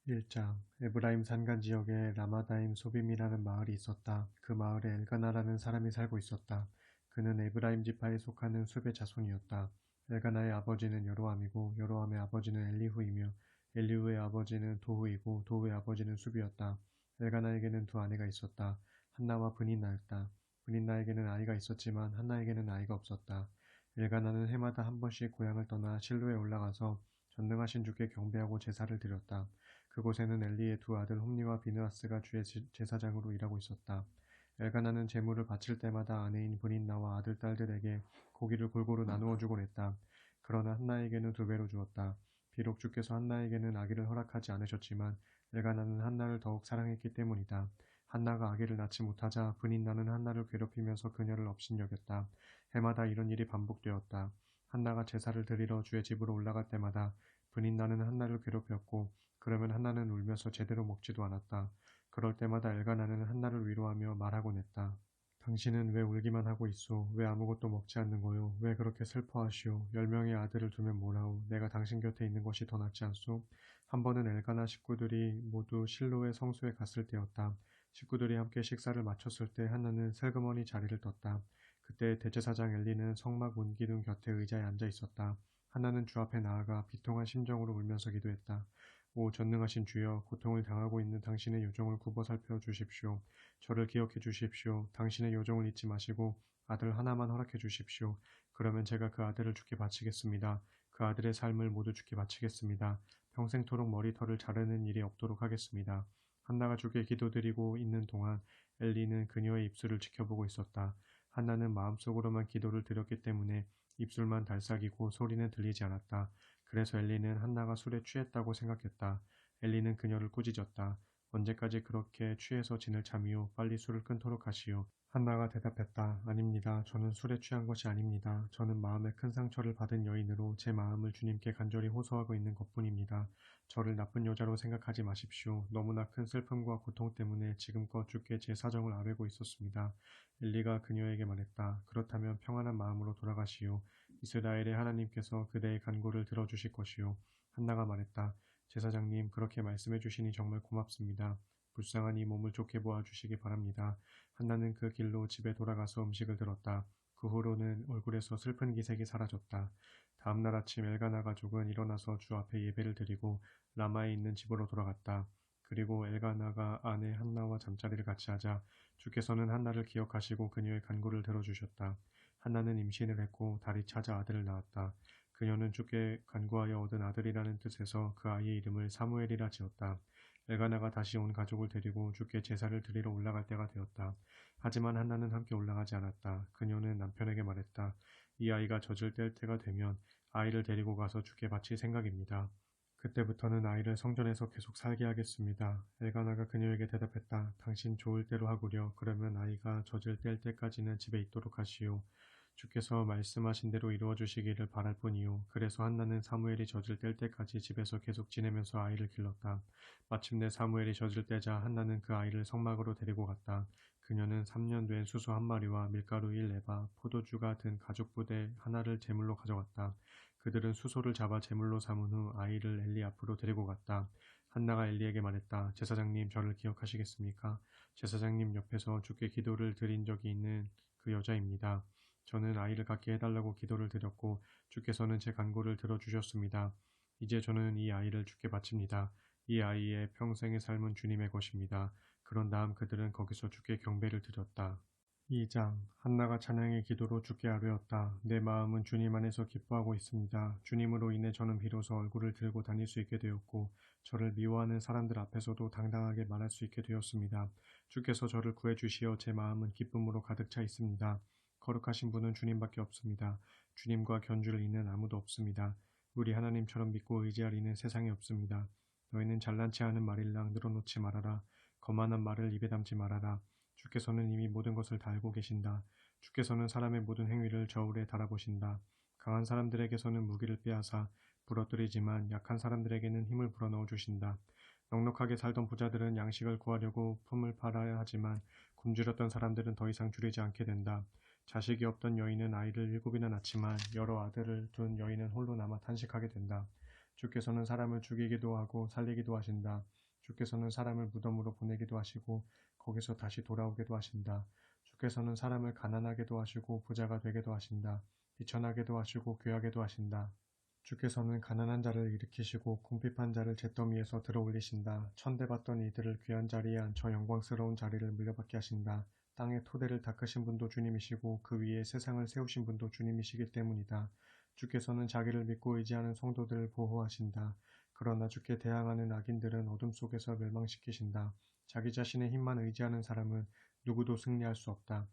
1장 에브라임 산간 지역에 라마다임 소빔이라는 마을이 있었다. 그 마을에 엘가나라는 사람이 살고 있었다. 그는 에브라임 지파에 속하는 숲의 자손이었다. 엘가나의 아버지는 여로함이고 여로함의 아버지는 엘리후이며 엘리후의 아버지는 도후이고 도후의 아버지는 숲이었다. 엘가나에게는 두 아내가 있었다. 한나와 브닌나였다. 브닌나에게는 아이가 있었지만 한나에게는 아이가 없었다. 엘가나는 해마다 한 번씩 고향을 떠나 실로에 올라가서 전능하신 주께 경배하고 제사를 드렸다. 그곳에는 엘리의 두 아들 홈리와 비느하스가 주의 제사장으로 일하고 있었다. 엘가나는 제물을 바칠 때마다 아내인 브닌나와 아들, 딸들에게 고기를 골고루 나누어 주곤 했다. 그러나 한나에게는 두 배로 주었다. 비록 주께서 한나에게는 아기를 허락하지 않으셨지만 엘가나는 한나를 더욱 사랑했기 때문이다. 한나가 아기를 낳지 못하자 브닌나는 한나를 괴롭히면서 그녀를 업신여겼다. 해마다 이런 일이 반복되었다. 한나가 제사를 드리러 주의 집으로 올라갈 때마다 브닌나는 한나를 괴롭혔고 그러면 한나는 울면서 제대로 먹지도 않았다. 그럴 때마다 엘가나는 한나를 위로하며 말하곤 했다. 당신은 왜 울기만 하고 있소? 왜 아무것도 먹지 않는 거요? 왜 그렇게 슬퍼하시오? 10명의 아들을 두면 뭐라오? 내가 당신 곁에 있는 것이 더 낫지 않소? 한 번은 엘가나 식구들이 모두 실로의 성소에 갔을 때였다. 식구들이 함께 식사를 마쳤을 때 한나는 슬그머니 자리를 떴다. 그때 대제사장 엘리는 성막 문기둥 곁에 의자에 앉아 있었다. 한나는 주 앞에 나아가 비통한 심정으로 울면서 기도했다. 오 전능하신 주여, 고통을 당하고 있는 당신의 요정을 굽어 살펴 주십시오. 저를 기억해 주십시오. 당신의 요정을 잊지 마시고 아들 하나만 허락해 주십시오. 그러면 제가 그 아들을 주께 바치겠습니다. 그 아들의 삶을 모두 주께 바치겠습니다. 평생토록 머리털을 자르는 일이 없도록 하겠습니다. 한나가 주께 기도드리고 있는 동안 엘리는 그녀의 입술을 지켜보고 있었다. 한나는 마음속으로만 기도를 드렸기 때문에 입술만 달싹이고 소리는 들리지 않았다. 그래서 엘리는 한나가 술에 취했다고 생각했다. 엘리는 그녀를 꾸짖었다. 언제까지 그렇게 취해서 지낼 참이요? 빨리 술을 끊도록 하시오. 한나가 대답했다. 아닙니다. 저는 술에 취한 것이 아닙니다. 저는 마음에 큰 상처를 받은 여인으로 제 마음을 주님께 간절히 호소하고 있는 것뿐입니다. 저를 나쁜 여자로 생각하지 마십시오. 너무나 큰 슬픔과 고통 때문에 지금껏 주께 제 사정을 아뢰고 있었습니다. 엘리가 그녀에게 말했다. 그렇다면 평안한 마음으로 돌아가시오. 이스라엘의 하나님께서 그대의 간구를 들어주실 것이요. 한나가 말했다. 제사장님, 그렇게 말씀해 주시니 정말 고맙습니다. 불쌍한 이 몸을 좋게 보아주시기 바랍니다. 한나는 그 길로 집에 돌아가서 음식을 들었다. 그 후로는 얼굴에서 슬픈 기색이 사라졌다. 다음날 아침 엘가나 가족은 일어나서 주 앞에 예배를 드리고 라마에 있는 집으로 돌아갔다. 그리고 엘가나가 아내 한나와 잠자리를 같이 하자 주께서는 한나를 기억하시고 그녀의 간구를 들어주셨다. 한나는 임신을 했고 달이 차자 아들을 낳았다. 그녀는 주께 간구하여 얻은 아들이라는 뜻에서 그 아이의 이름을 사무엘이라 지었다. 엘가나가 다시 온 가족을 데리고 주께 제사를 드리러 올라갈 때가 되었다. 하지만 한나는 함께 올라가지 않았다. 그녀는 남편에게 말했다. 이 아이가 젖을 뗄 때가 되면 아이를 데리고 가서 주께 바칠 생각입니다. 그때부터는 아이를 성전에서 계속 살게 하겠습니다. 엘가나가 그녀에게 대답했다. 당신 좋을 대로 하구려. 그러면 아이가 젖을 뗄 때까지는 집에 있도록 하시오. 주께서 말씀하신 대로 이루어 주시기를 바랄 뿐이요. 그래서 한나는 사무엘이 젖을 뗄 때까지 집에서 계속 지내면서 아이를 길렀다. 마침내 사무엘이 젖을 떼자 한나는 그 아이를 성막으로 데리고 갔다. 그녀는 3년 된 수소 한 마리와 밀가루 1에바, 포도주가 든 가죽 부대 하나를 제물로 가져갔다. 그들은 수소를 잡아 제물로 삼은 후 아이를 엘리 앞으로 데리고 갔다. 한나가 엘리에게 말했다. 제사장님, 저를 기억하시겠습니까? 제사장님 옆에서 주께 기도를 드린 적이 있는 그 여자입니다. 저는 아이를 갖게 해달라고 기도를 드렸고 주께서는 제 간구를 들어주셨습니다. 이제 저는 이 아이를 주께 바칩니다. 이 아이의 평생의 삶은 주님의 것입니다. 그런 다음 그들은 거기서 주께 경배를 드렸다. 2장 한나가 찬양의 기도로 주께 아뢰었다. 내 마음은 주님 안에서 기뻐하고 있습니다. 주님으로 인해 저는 비로소 얼굴을 들고 다닐 수 있게 되었고 저를 미워하는 사람들 앞에서도 당당하게 말할 수 있게 되었습니다. 주께서 저를 구해주시어 제 마음은 기쁨으로 가득 차 있습니다. 거룩하신 분은 주님밖에 없습니다. 주님과 견주를 잇는 아무도 없습니다. 우리 하나님처럼 믿고 의지할 이는 세상에 없습니다. 너희는 잘난치 않은 말일랑 늘어놓지 말아라. 거만한 말을 입에 담지 말아라. 주께서는 이미 모든 것을 다 알고 계신다. 주께서는 사람의 모든 행위를 저울에 달아보신다. 강한 사람들에게서는 무기를 빼앗아 부러뜨리지만 약한 사람들에게는 힘을 불어넣어 주신다. 넉넉하게 살던 부자들은 양식을 구하려고 품을 팔아야 하지만 굶주렸던 사람들은 더 이상 줄이지 않게 된다. 자식이 없던 여인은 아이를 7이나 낳지만 여러 아들을 둔 여인은 홀로 남아 탄식하게 된다. 주께서는 사람을 죽이기도 하고 살리기도 하신다. 주께서는 사람을 무덤으로 보내기도 하시고 거기서 다시 돌아오게도 하신다. 주께서는 사람을 가난하게도 하시고 부자가 되게도 하신다. 비천하게도 하시고 귀하게도 하신다. 주께서는 가난한 자를 일으키시고 궁핍한 자를 잿더미에서 들어올리신다. 천대받던 이들을 귀한 자리에 앉혀 영광스러운 자리를 물려받게 하신다. 땅의 토대를 닦으신 분도 주님이시고 그 위에 세상을 세우신 분도 주님이시기 때문이다. 주께서는 자기를 믿고 의지하는 성도들을 보호하신다. 그러나 주께 대항하는 악인들은 어둠 속에서 멸망시키신다. 자기 자신의 힘만 의지하는 사람은 누구도 승리할 수 없다.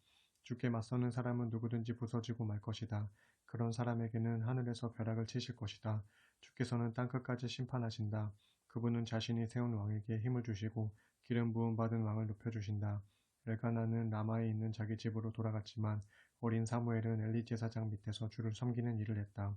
주께 맞서는 사람은 누구든지 부서지고 말 것이다. 그런 사람에게는 하늘에서 벼락을 치실 것이다. 주께서는 땅끝까지 심판하신다. 그분은 자신이 세운 왕에게 힘을 주시고 기름 부음 받은 왕을 높여주신다. 엘가나는 라마에 있는 자기 집으로 돌아갔지만 어린 사무엘은 엘리 제사장 밑에서 주를 섬기는 일을 했다.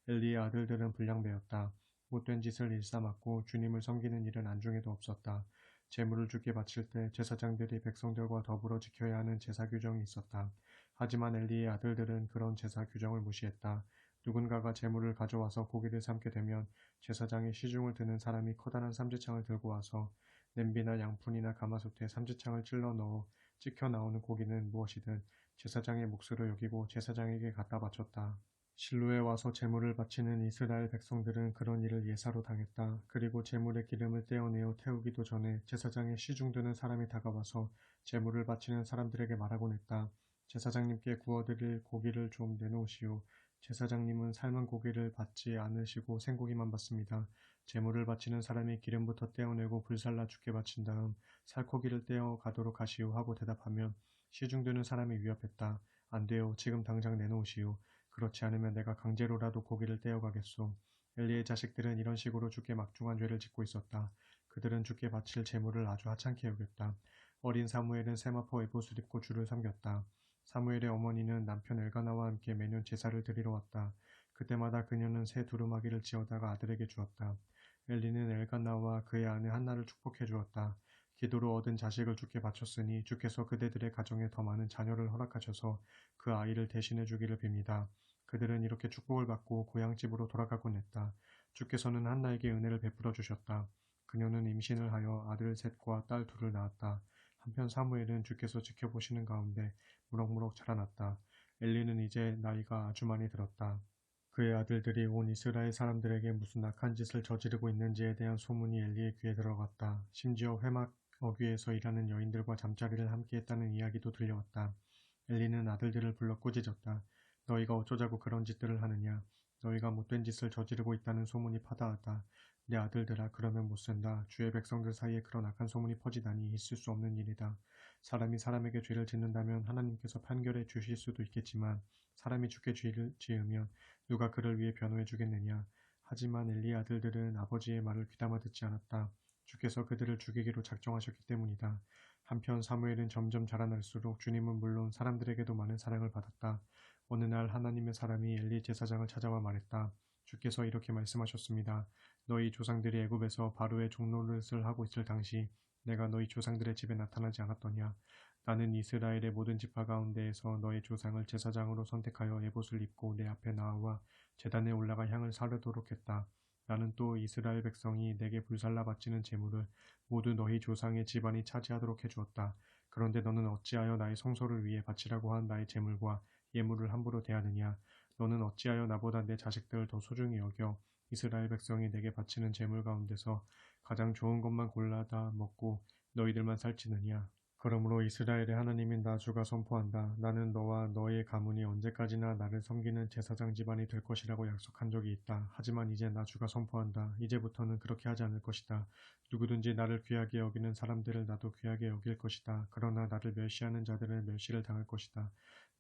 엘리의 아들들은 불량배였다. 못된 짓을 일삼았고 주님을 섬기는 일은 안중에도 없었다. 제물을 주께 바칠 때 제사장들이 백성들과 더불어 지켜야 하는 제사 규정이 있었다. 하지만 엘리의 아들들은 그런 제사 규정을 무시했다. 누군가가 제물을 가져와서 고기를 삶게 되면 제사장이 시중을 드는 사람이 커다란 삼지창을 들고 와서 냄비나 양푼이나 가마솥에 삼지창을 찔러 넣어 찍혀 나오는 고기는 무엇이든 제사장의 몫으로 여기고 제사장에게 갖다 바쳤다. 실로에 와서 제물을 바치는 이스라엘 백성들은 그런 일을 예사로 당했다. 그리고 제물의 기름을 떼어내어 태우기도 전에 제사장의 시중 드는 사람이 다가와서 제물을 바치는 사람들에게 말하곤 했다. 제사장님께 구워드릴 고기를 좀 내놓으시오. 제사장님은 삶은 고기를 받지 않으시고 생고기만 받습니다. 제물을 바치는 사람이 기름부터 떼어내고 불살라 주께 바친 다음 살코기를 떼어 가도록 하시오 하고 대답하면 시중 드는 사람이 위협했다. 안 돼요. 지금 당장 내놓으시오. 그렇지 않으면 내가 강제로라도 고기를 떼어가겠소. 엘리의 자식들은 이런 식으로 주께 막중한 죄를 짓고 있었다. 그들은 주께 바칠 제물을 아주 하찮게 여겼다. 어린 사무엘은 세마포 에봇을 입고 주를 섬겼다. 사무엘의 어머니는 남편 엘가나와 함께 매년 제사를 드리러 왔다. 그때마다 그녀는 새 두루마기를 지어다가 아들에게 주었다. 엘리는 엘가나와 그의 아내 한나를 축복해 주었다. 기도로 얻은 자식을 주께 바쳤으니 주께서 그대들의 가정에 더 많은 자녀를 허락하셔서 그 아이를 대신해 주기를 빕니다. 그들은 이렇게 축복을 받고 고향집으로 돌아가곤 했다. 주께서는 한나에게 은혜를 베풀어 주셨다. 그녀는 임신을 하여 아들 셋과 딸 둘을 낳았다. 한편 사무엘은 주께서 지켜보시는 가운데 무럭무럭 자라났다. 엘리는 이제 나이가 아주 많이 들었다. 그의 아들들이 온 이스라엘 사람들에게 무슨 악한 짓을 저지르고 있는지에 대한 소문이 엘리의 귀에 들어갔다. 심지어 회막 어귀에서 일하는 여인들과 잠자리를 함께 했다는 이야기도 들려왔다. 엘리는 아들들을 불러 꾸짖었다. 너희가 어쩌자고 그런 짓들을 하느냐. 너희가 못된 짓을 저지르고 있다는 소문이 파다하다. 내 아들들아 그러면 못쓴다. 주의 백성들 사이에 그런 악한 소문이 퍼지다니 있을 수 없는 일이다. 사람이 사람에게 죄를 짓는다면 하나님께서 판결해 주실 수도 있겠지만 사람이 주께 죄를 지으면 누가 그를 위해 변호해 주겠느냐. 하지만 엘리의 아들들은 아버지의 말을 귀담아 듣지 않았다. 주께서 그들을 죽이기로 작정하셨기 때문이다. 한편 사무엘은 점점 자라날수록 주님은 물론 사람들에게도 많은 사랑을 받았다. 어느 날 하나님의 사람이 엘리 제사장을 찾아와 말했다. 주께서 이렇게 말씀하셨습니다. 너희 조상들이 애굽에서 바로의 종노릇을 하고 있을 당시 내가 너희 조상들의 집에 나타나지 않았더냐. 나는 이스라엘의 모든 지파 가운데에서 너희 조상을 제사장으로 선택하여 에봇을 입고 내 앞에 나와 제단에 올라가 향을 사르도록 했다. 나는 또 이스라엘 백성이 내게 불살라 바치는 제물을 모두 너희 조상의 집안이 차지하도록 해주었다. 그런데 너는 어찌하여 나의 성소를 위해 바치라고 한 나의 제물과 예물을 함부로 대하느냐. 너는 어찌하여 나보다 내 자식들을 더 소중히 여겨 이스라엘 백성이 내게 바치는 제물 가운데서 가장 좋은 것만 골라다 먹고 너희들만 살찌느냐. 그러므로 이스라엘의 하나님인 나 주가 선포한다. 나는 너와 너의 가문이 언제까지나 나를 섬기는 제사장 집안이 될 것이라고 약속한 적이 있다. 하지만 이제 나 주가 선포한다. 이제부터는 그렇게 하지 않을 것이다. 누구든지 나를 귀하게 여기는 사람들을 나도 귀하게 여길 것이다. 그러나 나를 멸시하는 자들은 멸시를 당할 것이다.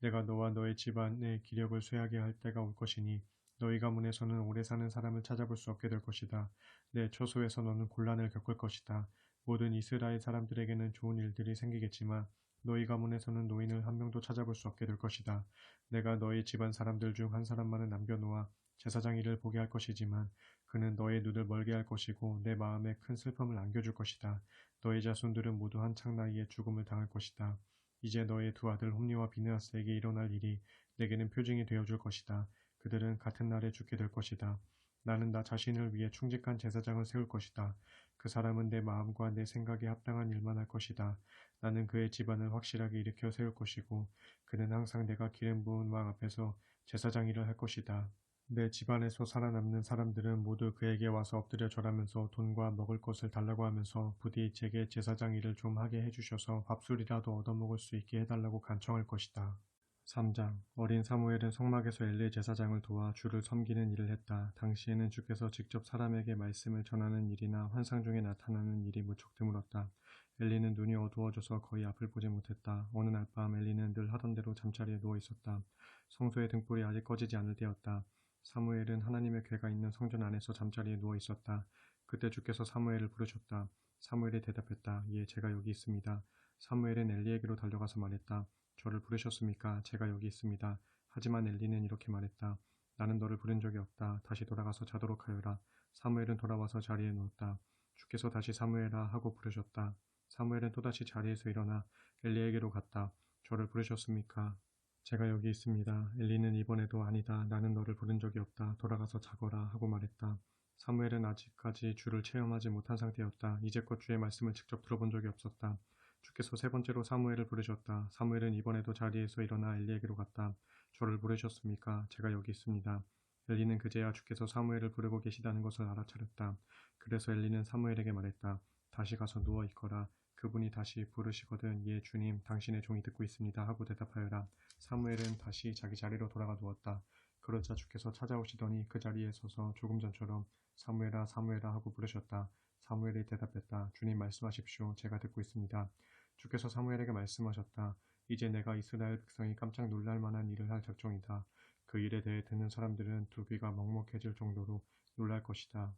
내가 너와 너의 집안의 기력을 쇠하게 할 때가 올 것이니 너희 가문에서는 오래 사는 사람을 찾아볼 수 없게 될 것이다. 내 처소에서 너는 곤란을 겪을 것이다. 모든 이스라엘 사람들에게는 좋은 일들이 생기겠지만 너희 가문에서는 노인을 한 명도 찾아볼 수 없게 될 것이다. 내가 너희 집안 사람들 중 한 사람만은 남겨놓아 제사장 일을 보게 할 것이지만 그는 너의 눈을 멀게 할 것이고 내 마음에 큰 슬픔을 안겨줄 것이다. 너희 자손들은 모두 한창 나이에 죽음을 당할 것이다. 이제 너의 두 아들 홈리와 비느하스에게 일어날 일이 내게는 표징이 되어줄 것이다. 그들은 같은 날에 죽게 될 것이다. 나는 나 자신을 위해 충직한 제사장을 세울 것이다. 그 사람은 내 마음과 내 생각에 합당한 일만 할 것이다. 나는 그의 집안을 확실하게 일으켜 세울 것이고 그는 항상 내가 기름 부은 왕 앞에서 제사장 일을 할 것이다. 내 집안에서 살아남는 사람들은 모두 그에게 와서 엎드려 절하면서 돈과 먹을 것을 달라고 하면서 부디 제게 제사장 일을 좀 하게 해주셔서 밥술이라도 얻어먹을 수 있게 해달라고 간청할 것이다. 3장 어린 사무엘은 성막에서 엘리 제사장을 도와 주를 섬기는 일을 했다. 당시에는 주께서 직접 사람에게 말씀을 전하는 일이나 환상 중에 나타나는 일이 무척 드물었다. 엘리는 눈이 어두워져서 거의 앞을 보지 못했다. 어느 날 밤 엘리는 늘 하던 대로 잠자리에 누워 있었다. 성소의 등불이 아직 꺼지지 않을 때였다. 사무엘은 하나님의 궤가 있는 성전 안에서 잠자리에 누워 있었다. 그때 주께서 사무엘을 부르셨다. 사무엘이 대답했다. 예, 제가 여기 있습니다. 사무엘은 엘리에게로 달려가서 말했다. 저를 부르셨습니까? 제가 여기 있습니다. 하지만 엘리는 이렇게 말했다. 나는 너를 부른 적이 없다. 다시 돌아가서 자도록 하여라. 사무엘은 돌아와서 자리에 누웠다. 주께서 다시 사무엘아 하고 부르셨다. 사무엘은 또다시 자리에서 일어나 엘리에게로 갔다. 저를 부르셨습니까? 제가 여기 있습니다. 엘리는 이번에도 아니다. 나는 너를 부른 적이 없다. 돌아가서 자거라 하고 말했다. 사무엘은 아직까지 주를 체험하지 못한 상태였다. 이제껏 주의 말씀을 직접 들어본 적이 없었다. 주께서 세 번째로 사무엘을 부르셨다. 사무엘은 이번에도 자리에서 일어나 엘리에게로 갔다. 저를 부르셨습니까? 제가 여기 있습니다. 엘리는 그제야 주께서 사무엘을 부르고 계시다는 것을 알아차렸다. 그래서 엘리는 사무엘에게 말했다. 다시 가서 누워 있거라. 그분이 다시 부르시거든 예 주님 당신의 종이 듣고 있습니다 하고 대답하여라. 사무엘은 다시 자기 자리로 돌아가 누웠다. 그러자 주께서 찾아오시더니 그 자리에 서서 조금 전처럼 사무엘아 사무엘아 하고 부르셨다. 사무엘이 대답했다. 주님 말씀하십시오. 제가 듣고 있습니다. 주께서 사무엘에게 말씀하셨다. 이제 내가 이스라엘 백성이 깜짝 놀랄 만한 일을 할 작정이다. 그 일에 대해 듣는 사람들은 두 귀가 먹먹해질 정도로 놀랄 것이다.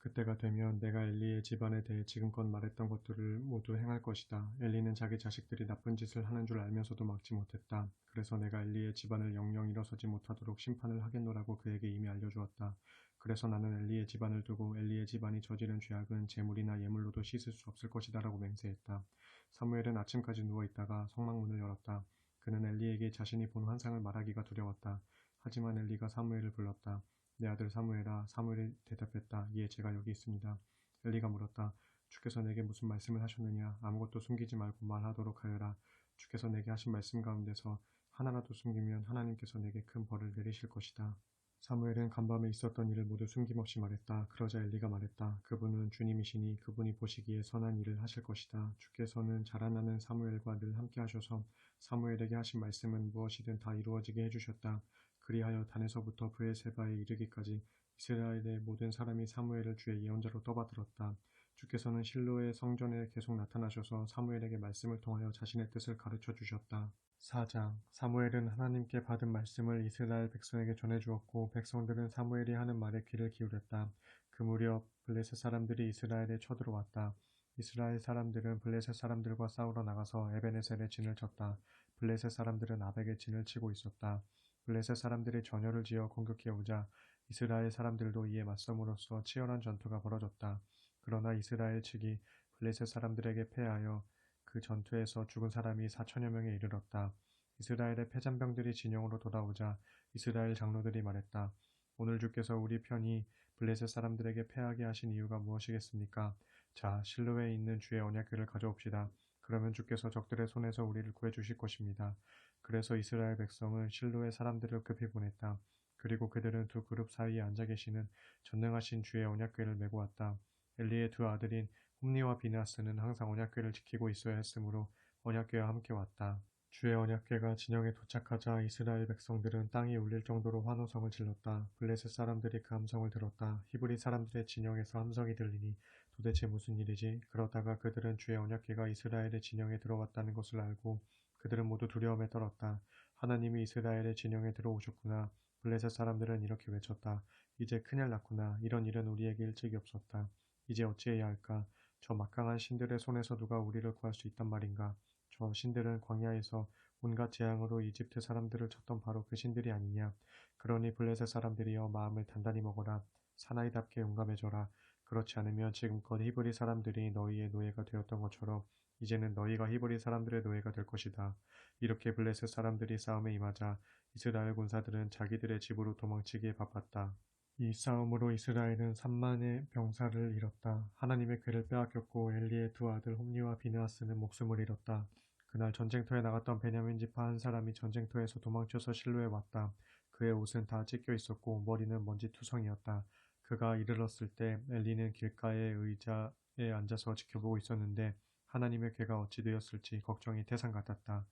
그때가 되면 내가 엘리의 집안에 대해 지금껏 말했던 것들을 모두 행할 것이다. 엘리는 자기 자식들이 나쁜 짓을 하는 줄 알면서도 막지 못했다. 그래서 내가 엘리의 집안을 영영 일어서지 못하도록 심판을 하겠노라고 그에게 이미 알려주었다. 그래서 나는 엘리의 집안을 두고 엘리의 집안이 저지른 죄악은 재물이나 예물로도 씻을 수 없을 것이다 라고 맹세했다. 사무엘은 아침까지 누워있다가 성막문을 열었다. 그는 엘리에게 자신이 본 환상을 말하기가 두려웠다. 하지만 엘리가 사무엘을 불렀다. 내 아들 사무엘아. 사무엘이 대답했다. 예, 제가 여기 있습니다. 엘리가 물었다. 주께서 내게 무슨 말씀을 하셨느냐? 아무것도 숨기지 말고 말하도록 하여라. 주께서 내게 하신 말씀 가운데서 하나라도 숨기면 하나님께서 내게 큰 벌을 내리실 것이다. 사무엘은 간밤에 있었던 일을 모두 숨김없이 말했다. 그러자 엘리가 말했다. 그분은 주님이시니 그분이 보시기에 선한 일을 하실 것이다. 주께서는 자라나는 사무엘과 늘 함께 하셔서 사무엘에게 하신 말씀은 무엇이든 다 이루어지게 해주셨다. 그리하여 단에서부터 브에세바에 이르기까지 이스라엘의 모든 사람이 사무엘을 주의 예언자로 떠받들었다. 주께서는 실로의 성전에 계속 나타나셔서 사무엘에게 말씀을 통하여 자신의 뜻을 가르쳐 주셨다. 4장 사무엘은 하나님께 받은 말씀을 이스라엘 백성에게 전해주었고 백성들은 사무엘이 하는 말에 귀를 기울였다. 그 무렵 블레셋 사람들이 이스라엘에 쳐들어왔다. 이스라엘 사람들은 블레셋 사람들과 싸우러 나가서 에베네셀에 진을 쳤다. 블레셋 사람들은 아벡에 진을 치고 있었다. 블레셋 사람들이 전열을 지어 공격해 오자 이스라엘 사람들도 이에 맞섬으로써 치열한 전투가 벌어졌다. 그러나 이스라엘 측이 블레셋 사람들에게 패하여 그 전투에서 죽은 사람이 4천여 명에 이르렀다. 이스라엘의 패잔병들이 진영으로 돌아오자 이스라엘 장로들이 말했다. 오늘 주께서 우리 편이 블레셋 사람들에게 패하게 하신 이유가 무엇이겠습니까? 자, 실로에 있는 주의 언약궤를 가져옵시다. 그러면 주께서 적들의 손에서 우리를 구해주실 것입니다. 그래서 이스라엘 백성은 실로의 사람들을 급히 보냈다. 그리고 그들은 두 그룹 사이에 앉아 계시는 전능하신 주의 언약궤를 메고 왔다. 엘리의 두 아들인 홈니와 비나스는 항상 언약궤를 지키고 있어야 했으므로 언약궤와 함께 왔다. 주의 언약궤가 진영에 도착하자 이스라엘 백성들은 땅이 울릴 정도로 환호성을 질렀다. 블레셋 사람들이 그 함성을 들었다. 히브리 사람들의 진영에서 함성이 들리니 도대체 무슨 일이지? 그러다가 그들은 주의 언약궤가 이스라엘의 진영에 들어왔다는 것을 알고 그들은 모두 두려움에 떨었다. 하나님이 이스라엘의 진영에 들어오셨구나. 블레셋 사람들은 이렇게 외쳤다. 이제 큰일 났구나. 이런 일은 우리에게 일찍이 없었다. 이제 어찌해야 할까? 저 막강한 신들의 손에서 누가 우리를 구할 수 있단 말인가? 저 신들은 광야에서 온갖 재앙으로 이집트 사람들을 쳤던 바로 그 신들이 아니냐? 그러니 블레셋 사람들이여 마음을 단단히 먹어라. 사나이답게 용감해져라. 그렇지 않으면 지금껏 히브리 사람들이 너희의 노예가 되었던 것처럼 이제는 너희가 히브리 사람들의 노예가 될 것이다. 이렇게 블레셋 사람들이 싸움에 임하자 이스라엘 군사들은 자기들의 집으로 도망치기에 바빴다. 이 싸움으로 이스라엘은 3만의 병사를 잃었다. 하나님의 괴를 빼앗겼고 엘리의 두 아들 홈리와 비느하스는 목숨을 잃었다. 그날 전쟁터에 나갔던 베냐민 지파 한 사람이 전쟁터에서 도망쳐서 실로에 왔다. 그의 옷은 다 찢겨 있었고 머리는 먼지투성이었다. 그가 이르렀을 때 엘리는 길가의 의자에 앉아서 지켜보고 있었는데 하나님의 괴가 어찌 되었을지 걱정이 태산 같았다.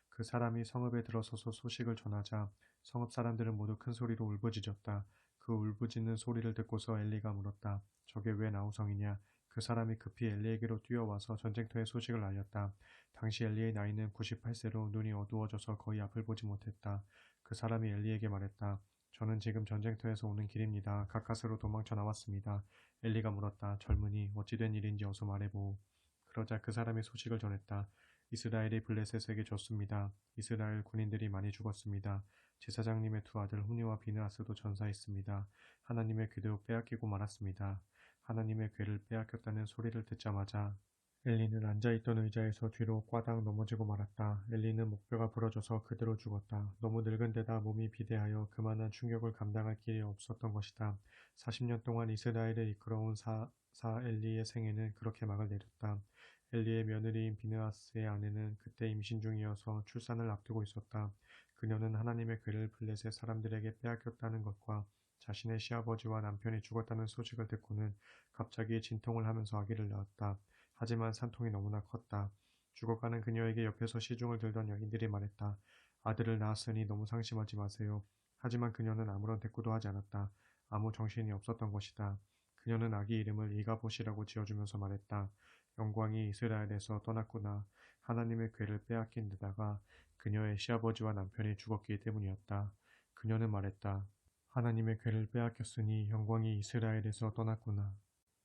그 사람이 성읍에 들어서서 소식을 전하자 성읍 사람들은 모두 큰 소리로 울부짖었다. 그 울부짖는 소리를 듣고서 엘리가 물었다. 저게 왜 나우성이냐? 그 사람이 급히 엘리에게로 뛰어와서 전쟁터의 소식을 알렸다. 당시 엘리의 나이는 98세로 눈이 어두워져서 거의 앞을 보지 못했다. 그 사람이 엘리에게 말했다. 저는 지금 전쟁터에서 오는 길입니다. 가까스로 도망쳐 나왔습니다. 엘리가 물었다. 젊은이, 어찌된 일인지 어서 말해보오. 그러자 그 사람이 소식을 전했다. 이스라엘이 블레셋에게 졌습니다. 이스라엘 군인들이 많이 죽었습니다. 제사장님의 두 아들 홈리와 비느하스도 전사했습니다. 하나님의 괴도 빼앗기고 말았습니다. 하나님의 괴를 빼앗겼다는 소리를 듣자마자 엘리는 앉아있던 의자에서 뒤로 꽈당 넘어지고 말았다. 엘리는 목뼈가 부러져서 그대로 죽었다. 너무 늙은 데다 몸이 비대하여 그만한 충격을 감당할 길이 없었던 것이다. 40년 동안 이스라엘을 이끌어온 사사 엘리의 생애는 그렇게 막을 내렸다. 엘리의 며느리인 비느하스의 아내는 그때 임신 중이어서 출산을 앞두고 있었다. 그녀는 하나님의 괴를 블레셋 사람들에게 빼앗겼다는 것과 자신의 시아버지와 남편이 죽었다는 소식을 듣고는 갑자기 진통을 하면서 아기를 낳았다. 하지만 산통이 너무나 컸다. 죽어가는 그녀에게 옆에서 시중을 들던 여인들이 말했다. 아들을 낳았으니 너무 상심하지 마세요. 하지만 그녀는 아무런 대꾸도 하지 않았다. 아무 정신이 없었던 것이다. 그녀는 아기 이름을 이가봇이라고 지어주면서 말했다. 영광이 이스라엘에서 떠났구나. 하나님의 괴를 빼앗긴 데다가 그녀의 시아버지와 남편이 죽었기 때문이었다. 그녀는 말했다. 하나님의 괴를 빼앗겼으니 영광이 이스라엘에서 떠났구나.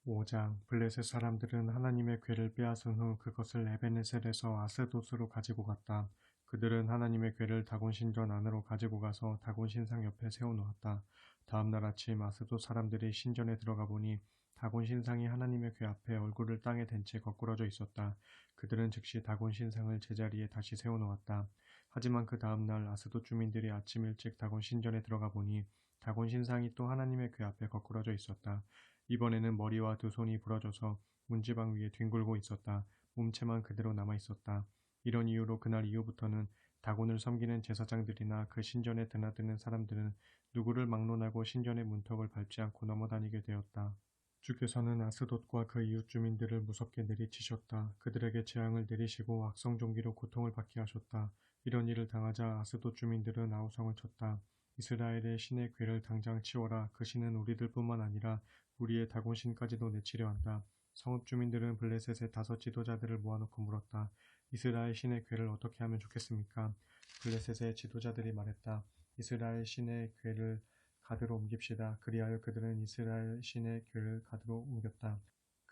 5장 블레셋 사람들은 하나님의 괴를 빼앗은 후 그것을 에베네셀에서 아스돗으로 가지고 갔다. 그들은 하나님의 괴를 다곤 신전 안으로 가지고 가서 다곤 신상 옆에 세워놓았다. 다음 날 아침 아스돗 사람들이 신전에 들어가 보니 다곤 신상이 하나님의 괴 앞에 얼굴을 땅에 댄 채 거꾸러져 있었다. 그들은 즉시 다곤 신상을 제자리에 다시 세워놓았다. 하지만 그 다음 날 아스돗 주민들이 아침 일찍 다곤 신전에 들어가 보니 다곤 신상이 또 하나님의 괴 앞에 거꾸러져 있었다. 이번에는 머리와 두 손이 부러져서 문지방 위에 뒹굴고 있었다. 몸체만 그대로 남아 있었다. 이런 이유로 그날 이후부터는 다곤을 섬기는 제사장들이나 그 신전에 드나드는 사람들은 누구를 막론하고 신전의 문턱을 밟지 않고 넘어다니게 되었다. 주께서는 아스돗과 그 이웃 주민들을 무섭게 내리치셨다. 그들에게 재앙을 내리시고 악성종기로 고통을 받게 하셨다. 이런 일을 당하자 아스돗 주민들은 아우성을 쳤다. 이스라엘의 신의 괴를 당장 치워라. 그 신은 우리들뿐만 아니라 우리의 다곤신까지도 내치려 한다. 성읍 주민들은 블레셋의 5 지도자들을 모아놓고 물었다. 이스라엘 신의 괴를 어떻게 하면 좋겠습니까? 블레셋의 지도자들이 말했다. 이스라엘 신의 괴를 가드로 옮깁시다. 그리하여 그들은 이스라엘 신의 괴를 가드로 옮겼다.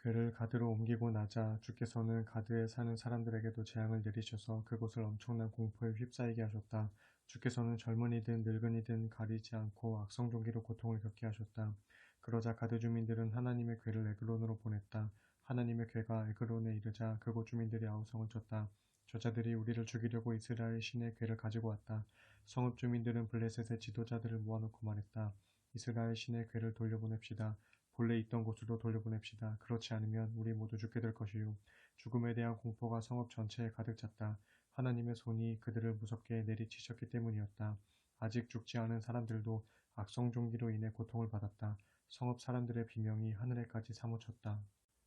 괴를 가드로 옮기고 나자 주께서는 가드에 사는 사람들에게도 재앙을 내리셔서 그곳을 엄청난 공포에 휩싸이게 하셨다. 주께서는 젊은이든 늙은이든 가리지 않고 악성종기로 고통을 겪게 하셨다. 그러자 가드 주민들은 하나님의 괴를 에그론으로 보냈다. 하나님의 괴가 에그론에 이르자 그곳 주민들이 아우성을 쳤다. 저자들이 우리를 죽이려고 이스라엘 신의 괴를 가지고 왔다. 성읍 주민들은 블레셋의 지도자들을 모아놓고 말했다. 이스라엘 신의 괴를 돌려보냅시다. 본래 있던 곳으로 돌려보냅시다. 그렇지 않으면 우리 모두 죽게 될 것이요. 죽음에 대한 공포가 성읍 전체에 가득 찼다. 하나님의 손이 그들을 무섭게 내리치셨기 때문이었다. 아직 죽지 않은 사람들도 악성종기로 인해 고통을 받았다. 성읍 사람들의 비명이 하늘에까지 사무쳤다.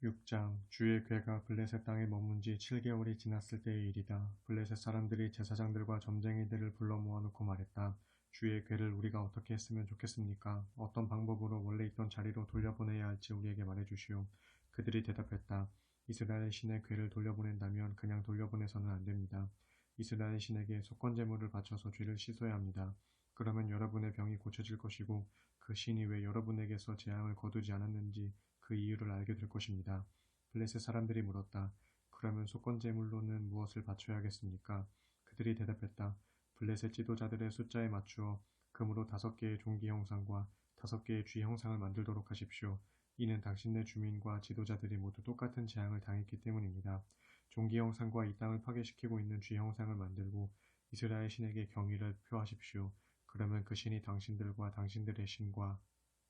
6장 주의 괴가 블레셋 땅에 머문 지 7개월이 지났을 때의 일이다. 블레셋 사람들이 제사장들과 점쟁이들을 불러 모아놓고 말했다. 주의 괴를 우리가 어떻게 했으면 좋겠습니까? 어떤 방법으로 원래 있던 자리로 돌려보내야 할지 우리에게 말해주시오. 그들이 대답했다. 이스라엘 신의 괴를 돌려보낸다면 그냥 돌려보내서는 안 됩니다. 이스라엘 신에게 속건제물을 바쳐서 죄를 씻어야 합니다. 그러면 여러분의 병이 고쳐질 것이고 그 신이 왜 여러분에게서 재앙을 거두지 않았는지 그 이유를 알게 될 것입니다. 블레셋 사람들이 물었다. 그러면 속건제물로는 무엇을 바쳐야겠습니까? 그들이 대답했다. 블레셋 지도자들의 숫자에 맞추어 금으로 5개의 종기 형상과 5개의 쥐 형상을 만들도록 하십시오. 이는 당신네 주민과 지도자들이 모두 똑같은 재앙을 당했기 때문입니다. 종기 형상과 이 땅을 파괴시키고 있는 쥐 형상을 만들고 이스라엘 신에게 경의를 표하십시오. 그러면 그 신이 당신들과 당신들의 신과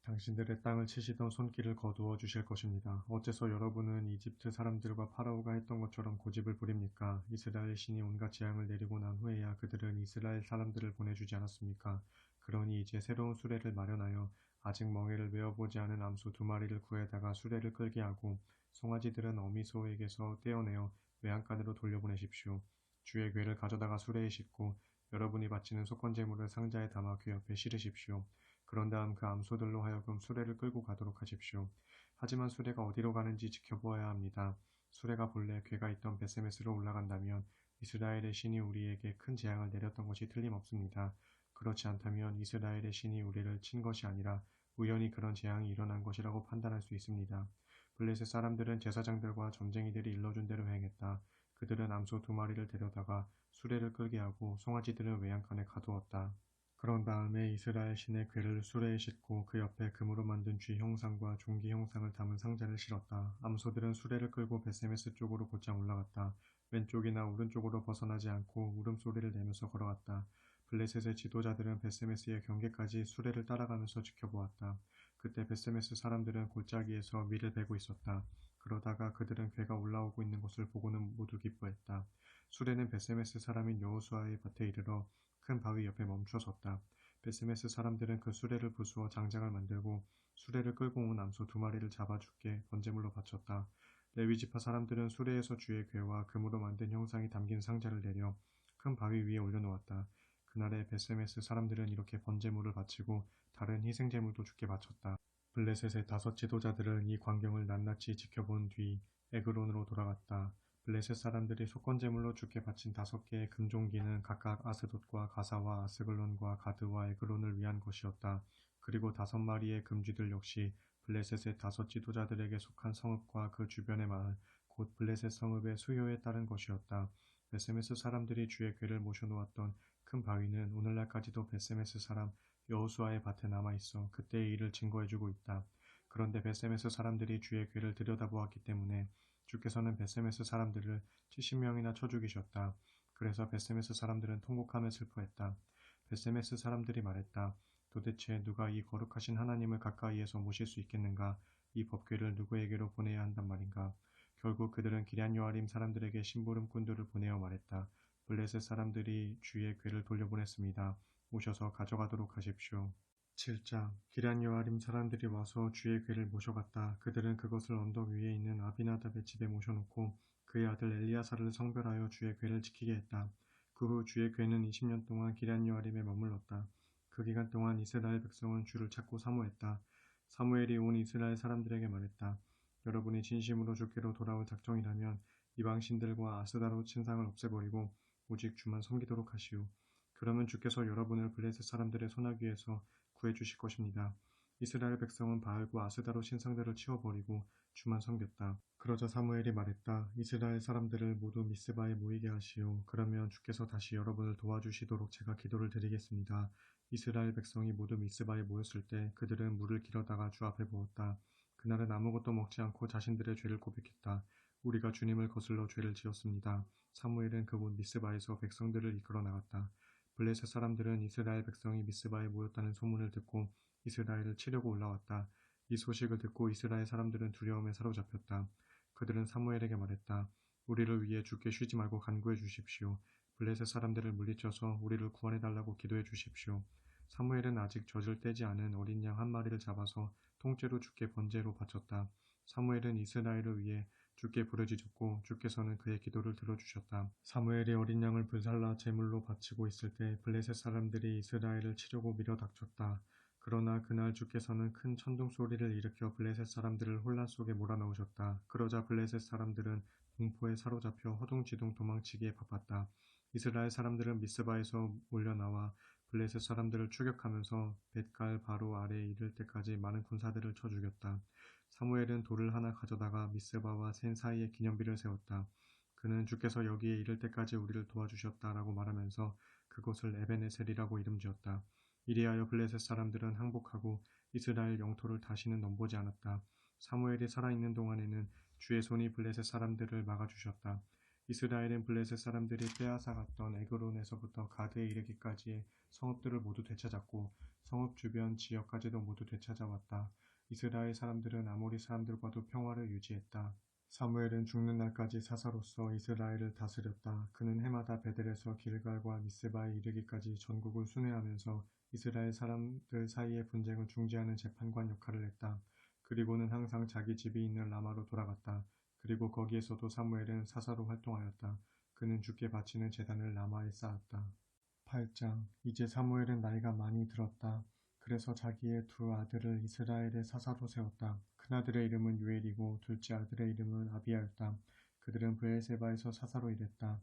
당신들의 땅을 치시던 손길을 거두어 주실 것입니다. 어째서 여러분은 이집트 사람들과 파라오가 했던 것처럼 고집을 부립니까? 이스라엘 신이 온갖 재앙을 내리고 난 후에야 그들은 이스라엘 사람들을 보내주지 않았습니까? 그러니 이제 새로운 수레를 마련하여 아직 멍에를 메어보지 않은 암소 2마리를 구해다가 수레를 끌게 하고 송아지들은 어미소에게서 떼어내어 외양간으로 돌려보내십시오. 주의 궤를 가져다가 수레에 싣고 여러분이 바치는 속건제물을 상자에 담아 궤 옆에 실으십시오. 그런 다음 그 암소들로 하여금 수레를 끌고 가도록 하십시오. 하지만 수레가 어디로 가는지 지켜보아야 합니다. 수레가 본래 궤가 있던 베세메스로 올라간다면 이스라엘의 신이 우리에게 큰 재앙을 내렸던 것이 틀림없습니다. 그렇지 않다면 이스라엘의 신이 우리를 친 것이 아니라 우연히 그런 재앙이 일어난 것이라고 판단할 수 있습니다. 블레셋 사람들은 제사장들과 점쟁이들이 일러준 대로 행했다. 그들은 암소 2마리를 데려다가 수레를 끌게 하고 송아지들은 외양간에 가두었다. 그런 다음에 이스라엘 신의 궤를 수레에 싣고 그 옆에 금으로 만든 쥐 형상과 종기 형상을 담은 상자를 실었다. 암소들은 수레를 끌고 베세메스 쪽으로 곧장 올라갔다. 왼쪽이나 오른쪽으로 벗어나지 않고 울음소리를 내면서 걸어갔다. 블레셋의 지도자들은 베세메스의 경계까지 수레를 따라가면서 지켜보았다. 그때 베세메스 사람들은 골짜기에서 밀을 베고 있었다. 그러다가 그들은 궤가 올라오고 있는 것을 보고는 모두 기뻐했다. 수레는 베세메스 사람인 여호수아의 밭에 이르러 큰 바위 옆에 멈춰 섰다. 베스메스 사람들은 그 수레를 부수어 장작을 만들고 수레를 끌고 온 암소 2마리를 잡아 죽게 번제물로 바쳤다. 레위지파 사람들은 수레에서 주의 궤와 금으로 만든 형상이 담긴 상자를 내려 큰 바위 위에 올려놓았다. 그날에 베스메스 사람들은 이렇게 번제물을 바치고 다른 희생제물도 주께 바쳤다. 블레셋의 5 지도자들은 이 광경을 낱낱이 지켜본 뒤 에그론으로 돌아갔다. 블레셋 사람들이 속건제물로 주께 바친 5개의 금종기는 각각 아스돗과 가사와 아스글론과 가드와 에그론을 위한 것이었다. 그리고 5마리의 금쥐들 역시 블레셋의 5 지도자들에게 속한 성읍과 그 주변의 마을, 곧 블레셋 성읍의 수요에 따른 것이었다. 베세메스 사람들이 주의 궤를 모셔놓았던 큰 바위는 오늘날까지도 베세메스 사람 여호수아의 밭에 남아있어 그때의 일을 증거해주고 있다. 그런데 베세메스 사람들이 주의 궤를 들여다보았기 때문에 주께서는 베세메스 사람들을 70명이나 쳐 죽이셨다. 그래서 베세메스 사람들은 통곡하며 슬퍼했다. 베세메스 사람들이 말했다. 도대체 누가 이 거룩하신 하나님을 가까이에서 모실 수 있겠는가? 이 법궤를 누구에게로 보내야 한단 말인가? 결국 그들은 기럇 여아림 사람들에게 심부름꾼들을 보내어 말했다. 블레셋 사람들이 주의 궤를 돌려보냈습니다. 오셔서 가져가도록 하십시오. 7장 기럇 여아림 사람들이 와서 주의 궤를 모셔갔다. 그들은 그것을 언덕 위에 있는 아비나답의 집에 모셔놓고 그의 아들 엘리야사를 성별하여 주의 궤를 지키게 했다. 그 후 주의 궤는 20년 동안 기럇 여아림에 머물렀다. 그 기간 동안 이스라엘 백성은 주를 찾고 사모했다. 사무엘이 온 이스라엘 사람들에게 말했다. 여러분이 진심으로 주께로 돌아올 작정이라면 이방 신들과 아스다롯 신상을 없애버리고 오직 주만 섬기도록 하시오. 그러면 주께서 여러분을 블레셋 사람들의 손아귀에서 구해주실 것입니다. 이스라엘 백성은 바알과 아스다롯 신상들을 치워버리고 주만 섬겼다. 그러자 사무엘이 말했다. 이스라엘 사람들을 모두 미스바에 모이게 하시오. 그러면 주께서 다시 여러분을 도와주시도록 제가 기도를 드리겠습니다. 이스라엘 백성이 모두 미스바에 모였을 때 그들은 물을 길어다가 주 앞에 부었다. 그날은 아무것도 먹지 않고 자신들의 죄를 고백했다. 우리가 주님을 거슬러 죄를 지었습니다. 사무엘은 그곳 미스바에서 백성들을 이끌어 나갔다. 블레셋 사람들은 이스라엘 백성이 미스바에 모였다는 소문을 듣고 이스라엘을 치려고 올라왔다. 이 소식을 듣고 이스라엘 사람들은 두려움에 사로잡혔다. 그들은 사무엘에게 말했다. 우리를 위해 주께 쉬지 말고 간구해 주십시오. 블레셋 사람들을 물리쳐서 우리를 구원해달라고 기도해 주십시오. 사무엘은 아직 젖을 떼지 않은 어린 양 1마리를 잡아서 통째로 주께 번제로 바쳤다. 사무엘은 이스라엘을 위해 주께 부르짖었고 주께서는 그의 기도를 들어주셨다. 사무엘이 어린 양을 불살라 제물로 바치고 있을 때 블레셋 사람들이 이스라엘을 치려고 밀어닥쳤다. 그러나 그날 주께서는 큰 천둥 소리를 일으켜 블레셋 사람들을 혼란 속에 몰아넣으셨다. 그러자 블레셋 사람들은 공포에 사로잡혀 허둥지둥 도망치기에 바빴다. 이스라엘 사람들은 미스바에서 몰려나와 블레셋 사람들을 추격하면서 벳갈 바로 아래에 이를 때까지 많은 군사들을 쳐 죽였다. 사무엘은 돌을 하나 가져다가 미스바와 센 사이에 기념비를 세웠다. 그는 주께서 여기에 이를 때까지 우리를 도와주셨다라고 말하면서 그곳을 에벤에셀이라고 이름 지었다. 이리하여 블레셋 사람들은 항복하고 이스라엘 영토를 다시는 넘보지 않았다. 사무엘이 살아있는 동안에는 주의 손이 블레셋 사람들을 막아주셨다. 이스라엘은 블레셋 사람들이 빼앗아갔던 에그론에서부터 가드에 이르기까지의 성읍들을 모두 되찾았고 성읍 주변 지역까지도 모두 되찾아왔다. 이스라엘 사람들은 아모리 사람들과도 평화를 유지했다. 사무엘은 죽는 날까지 사사로서 이스라엘을 다스렸다. 그는 해마다 베델에서 길갈과 미스바에 이르기까지 전국을 순회하면서 이스라엘 사람들 사이의 분쟁을 중재하는 재판관 역할을 했다. 그리고는 항상 자기 집이 있는 라마로 돌아갔다. 그리고 거기에서도 사무엘은 사사로 활동하였다. 그는 주께 바치는 제단을 라마에 쌓았다. 8장. 이제 사무엘은 나이가 많이 들었다. 그래서 자기의 두 아들을 이스라엘의 사사로 세웠다. 큰아들의 이름은 유엘이고 둘째 아들의 이름은 아비야였다. 그들은 브엘세바에서 사사로 일했다.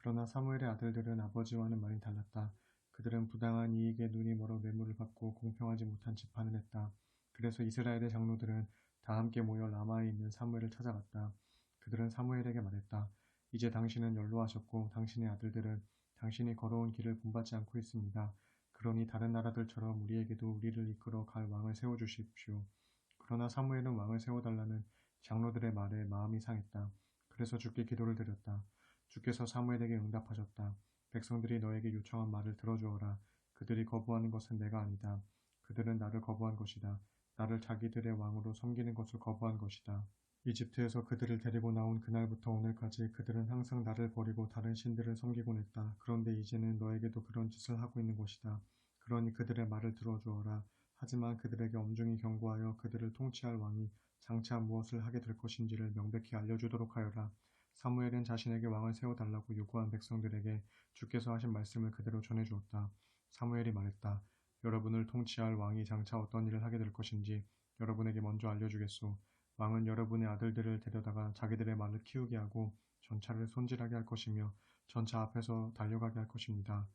그러나 사무엘의 아들들은 아버지와는 많이 달랐다. 그들은 부당한 이익에 눈이 멀어 뇌물을 받고 공평하지 못한 재판을 했다. 그래서 이스라엘의 장로들은 다 함께 모여 라마에 있는 사무엘을 찾아갔다. 그들은 사무엘에게 말했다. 이제 당신은 연로하셨고 당신의 아들들은 당신이 걸어온 길을 본받지 않고 있습니다. 그러니 다른 나라들처럼 우리에게도 우리를 이끌어 갈 왕을 세워주십시오. 그러나 사무엘은 왕을 세워달라는 장로들의 말에 마음이 상했다. 그래서 주께 기도를 드렸다. 주께서 사무엘에게 응답하셨다. 백성들이 너에게 요청한 말을 들어주어라. 그들이 거부하는 것은 내가 아니다. 그들은 나를 거부한 것이다. 나를 자기들의 왕으로 섬기는 것을 거부한 것이다. 이집트에서 그들을 데리고 나온 그날부터 오늘까지 그들은 항상 나를 버리고 다른 신들을 섬기곤 했다. 그런데 이제는 너에게도 그런 짓을 하고 있는 것이다. 그러니 그들의 말을 들어주어라. 하지만 그들에게 엄중히 경고하여 그들을 통치할 왕이 장차 무엇을 하게 될 것인지를 명백히 알려주도록 하여라. 사무엘은 자신에게 왕을 세워달라고 요구한 백성들에게 주께서 하신 말씀을 그대로 전해주었다. 사무엘이 말했다. 여러분을 통치할 왕이 장차 어떤 일을 하게 될 것인지 여러분에게 먼저 알려주겠소. 왕은 여러분의 아들들을 데려다가 자기들의 말을 키우게 하고 전차를 손질하게 할 것이며 전차 앞에서 달려가게 할 것입니다.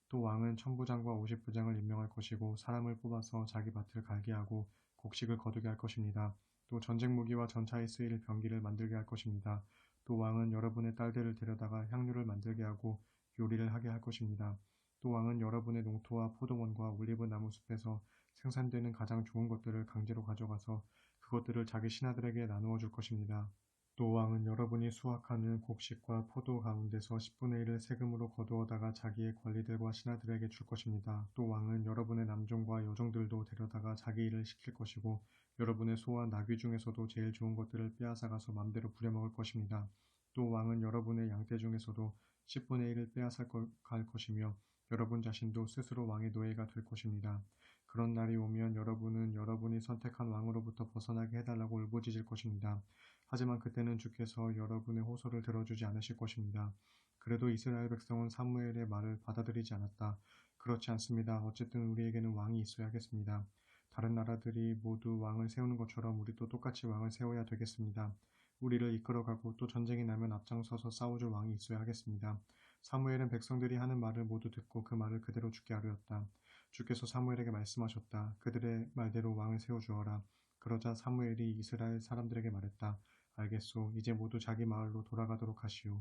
또 왕은 천부장과 오십부장을 임명할 것이고 사람을 뽑아서 자기 밭을 갈게 하고 곡식을 거두게 할 것입니다. 또 전쟁 무기와 전차에 쓰일 병기를 만들게 할 것입니다. 또 왕은 여러분의 딸들을 데려다가 향료를 만들게 하고 요리를 하게 할 것입니다. 또 왕은 여러분의 농토와 포도원과 올리브 나무 숲에서 생산되는 가장 좋은 것들을 강제로 가져가서 그것들을 자기 신하들에게 나누어 줄 것입니다. 또 왕은 여러분이 수확하는 곡식과 포도 가운데서 10분의 1을 세금으로 거두어다가 자기의 관리들과 신하들에게 줄 것입니다. 또 왕은 여러분의 남종과 여종들도 데려다가 자기 일을 시킬 것이고 여러분의 소와 나귀 중에서도 제일 좋은 것들을 빼앗아가서 맘대로 부려먹을 것입니다. 또 왕은 여러분의 양떼 중에서도 10분의 1을 빼앗아 갈 것이며 여러분 자신도 스스로 왕의 노예가 될 것입니다. 그런 날이 오면 여러분은 여러분이 선택한 왕으로부터 벗어나게 해달라고 울부짖을 것입니다. 하지만 그때는 주께서 여러분의 호소를 들어주지 않으실 것입니다. 그래도 이스라엘 백성은 사무엘의 말을 받아들이지 않았다. 그렇지 않습니다. 어쨌든 우리에게는 왕이 있어야겠습니다. 다른 나라들이 모두 왕을 세우는 것처럼 우리도 똑같이 왕을 세워야 되겠습니다. 우리를 이끌어가고 또 전쟁이 나면 앞장서서 싸워줄 왕이 있어야 하겠습니다. 사무엘은 백성들이 하는 말을 모두 듣고 그 말을 그대로 주께 아뢰었다. 주께서 사무엘에게 말씀하셨다. 그들의 말대로 왕을 세워주어라. 그러자 사무엘이 이스라엘 사람들에게 말했다. 알겠소. 이제 모두 자기 마을로 돌아가도록 하시오.